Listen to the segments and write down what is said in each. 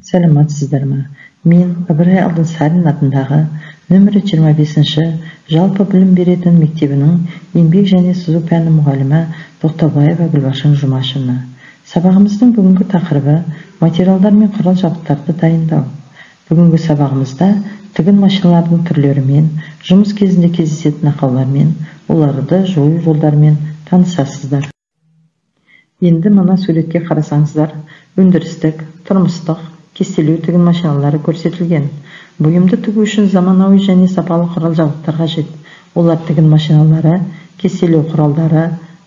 Сәлематсыздар ма? Мен Ыбырай Алтынсарин атындағы нөмірі 25-ші жалпы білім беретін мектебінің еңбек және сызу пәні мұғалімі Тоқтабаева Гүлбақшың Жұмашевна. Сабағымыздың бүгінгі тақырыбы материалдар мен құрал жабдықтарды дайындау. Бүгінгі сабағымызда тігін машиналарының түрлерімен, жұмыс кезінде кездесетін ақаулармен, оларды жою жолдарымен танысасыздар. Енді мына суретке қарасаңыздар, өндірістік, тұрмыстық, кестелеу тігін машиналары көрсетілген. Бұйымды тігу үшін заманауи және сапалы құрал жабдықтар қажет. Олар тігін машиналары, кестелеу құралдары,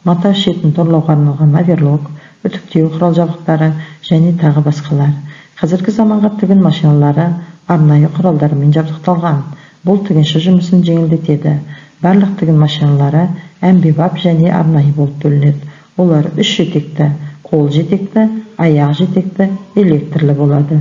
мата шетін торлауға арналған оверлок, үтіктеу құрал жабдықтары және тағы басқалар. Қазіргі заманғы тігін машиналары арнайы құралдарымен жабдықталған. Бұл тігінші жұмысын жеңілдетеді. Барлық тігін машиналары әмбебап және арнайы болып бөлінеді. Олар үш жетекті, қол жетекті, аяқ жетекті, электрлі болады.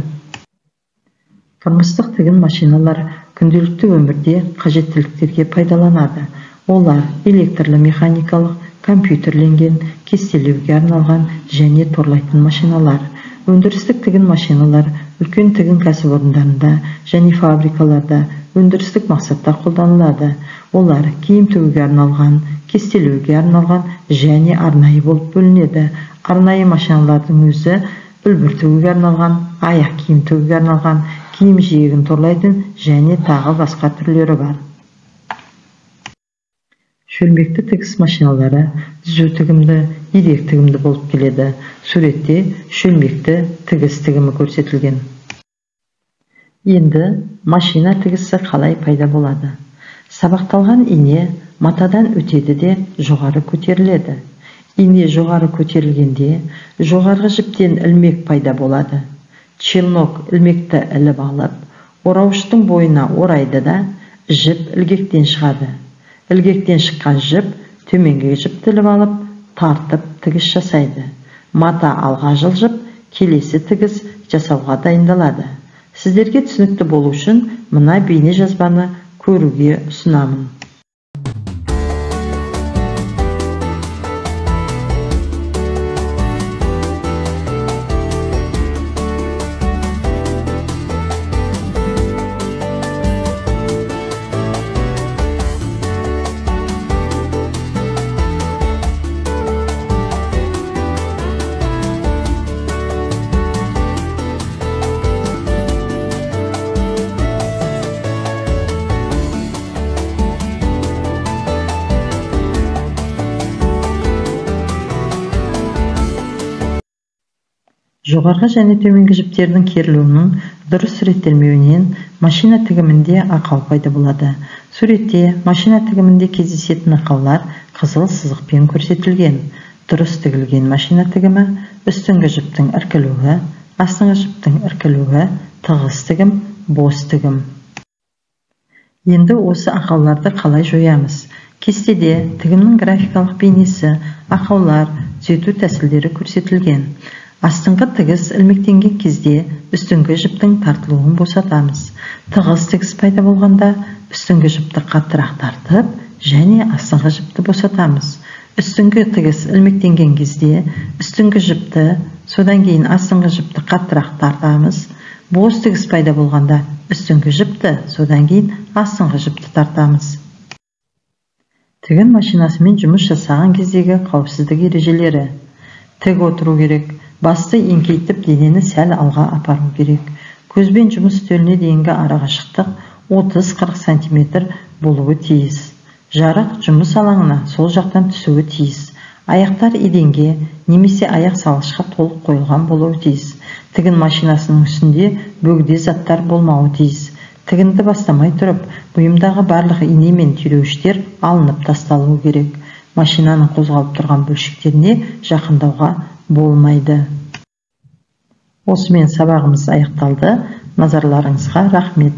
Тұрмыстық тігін машиналар күнделікті өмірде қажеттіліктерге пайдаланады. Олар электрлі механикалық, компьютерленген, кестелеуге арналған және торлайтын машиналар. Өндірістік тігін машиналар үлкен тігін кәсіпорындарында және фабрикаларда өндірістік мақсатта қолданылады. Олар киім тігуге арналған, кестелеуге арналған және арнайы болып бөлінеді. Арнайы машиналардың өзі үлбір тігуге арналған, аяқ киім тігуге арналған, киім жиегін торлайтын және тағы басқа түрлері бар. Шөлмекті тігіс машиналары түзу тігімді, ирек тігімді болып келеді. Суретте шөлмекті тігіс тігімі көрсетілген. Енді машина тігісі қалай пайда болады? Сабақталған ине матадан өтеді де жоғары көтеріледі. Ине жоғары көтерілгенде жоғарғы жіптен ілмек пайда болады. Челнок ілмекті іліп алып, орауыштың бойына орайды да жіп ілгектен шығады. Ілгектен шыққан жіп төменгі жіпті іліп алып, тартып тігіс жасайды. Мата алға жылжып, келесі тігіс жасауға дайындалады. Сіздерге түсінікті болу үшін мына бейне жазбаны көруге ұсынамын. Жоғарғы және төменгі жіптердің керілуінің дұрыс реттелмеуінен машина тігімінде ақау пайда болады. Суретте машина тігімінде кездесетін ақаулар қызыл сызықпен көрсетілген. Дұрыс тігілген машина тігімі үстіңгі жіптің іркілуі, астыңғы жіптің іркілуі, тығыз тігім, бос тігім. Енді осы ақауларды қалай жоямыз? Кестеде тігімнің графикалық бейнесі, ақаулар, түзету тәсілдері көрсетілген. Астыңғы тігіс ілмектенген кезде үстіңгі жіптің тартылуын босатамыз. Тығыз тігіс пайда болғанда үстіңгі жіпті қаттырақ тартып, және астыңғы жіпті босатамыз. Үстіңгі тігіс ілмектенген кезде үстіңгі жіпті, содан кейін астыңғы жіпті қаттырақ тартамыз. Бос тігіс пайда болғанда үстіңгі жіпті, содан кейін астыңғы жіпті тартамыз. Тігін машинасымен жұмыс жасаған кездегі қауіпсіздік ережелері. Тік отыру керек. Басты еңкейтіп, денені сәл алға апару керек. Көзбен жұмыс үстеліне дейінгі арақашықтық 30-40 см болуы тиіс. Жарық жұмыс алаңына сол жақтан түсуі тиіс. Аяқтар еденге немесе аяқ салғышқа толық қойылған болуы тиіс. Тігін машинасының үстінде бөгде заттар болмауы тиіс. Тігінді бастамай тұрып, бұйымдағы барлық ине мен түйреуіштер алынып тасталуы керек. Машинаның қозғалып тұрған бөлшектеріне жақындауға болмайды. Осымен сабағымыз аяқталды. Назарларыңызға рахмет.